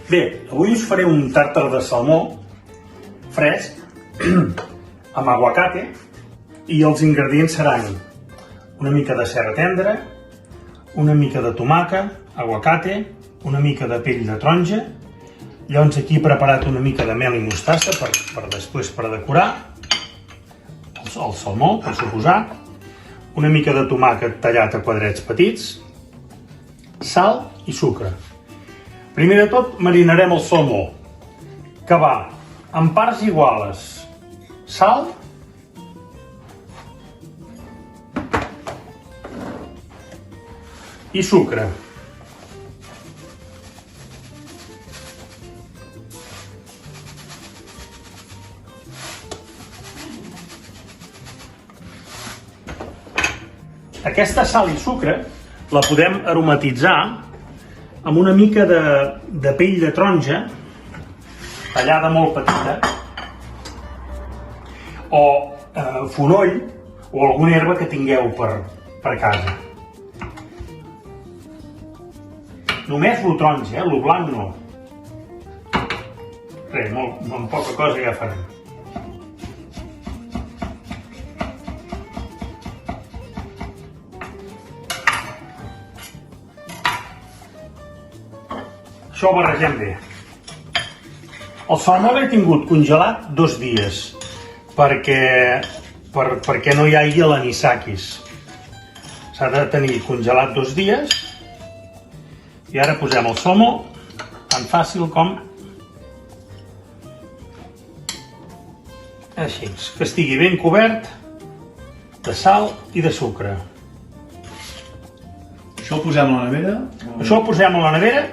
Bé, avui us faré un tàrtar de salmó fresc amb aguacate i els ingredients seran una mica de ceba tendra, una mica de tomàquet, aguacate, una mica de pell de taronja. Llavors aquí he preparat una mica de mel i mostassa per després per decorar, el salmó, per suposar, una mica de tomàquet tallat a quadrats petits, sal i sucre. Primer de tot marinarem el salmó, que va en parts iguales sal, i sucre. Aquesta sal i sucre la podem aromatitzar amb una mica de pell de taronja tallada molt petita, o fonoll o alguna herba que tingueu per casa. Només lo taronja, lo blanc no. Res, amb poca cosa ja farem. Això ho barregem bé. El salmó l'he tingut congelat 2 dies perquè no hi hagi l'anisakis. S'ha de tenir congelat 2 dies i ara posem el salmó tan fàcil com així, que estigui ben cobert de sal i de sucre. Això ho posem a la nevera? Això ho posem a la nevera.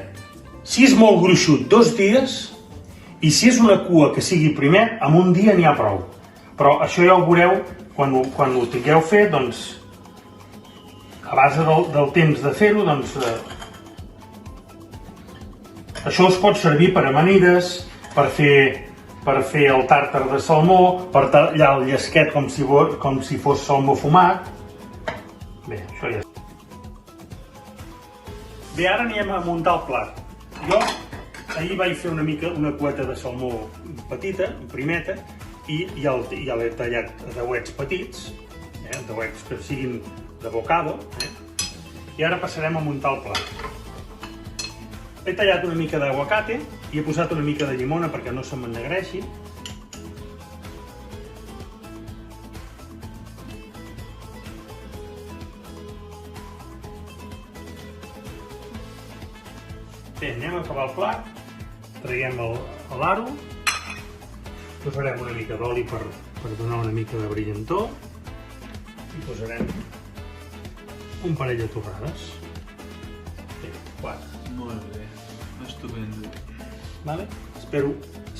Si és molt gruixut, 2 dies, i si és una cua que sigui primer, amb un dia n'hi ha prou. Però això ja ho veureu quan ho tingueu fet, doncs, a base del temps de fer-ho, doncs, això us pot servir per amanides, per fer el tàrtar de salmó, per tallar el llesquet com si fos salmó fumat. Bé, això ja és. Bé, ara anem a muntar el plat. Jo ahir vaig fer una cueta de salmó petita, primeta, i ja l'he tallat a dauets petits, dauets que siguin de bocado, i ara passarem a muntar el plat. He tallat una mica d'aguacate i he posat una mica de llimona perquè no se m'ennegreixi. Bé, anem a acabar el plat, traiem l'aro, posarem una mica d'oli per donar una mica de brillantor i posarem un parell de torrades. Bé, 4. Molt bé, estupendo. Vale? Espero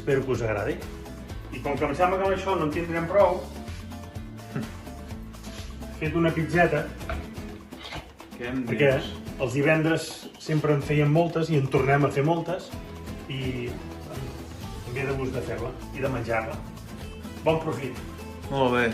que us agradi. I com que em sembla que amb això no en tindrem prou, he fet una pizzeta, perquè els divendres sempre en feien moltes i en tornem a fer moltes i em ve de gust de fer-la i de menjar-la. Bon profit! Molt bé.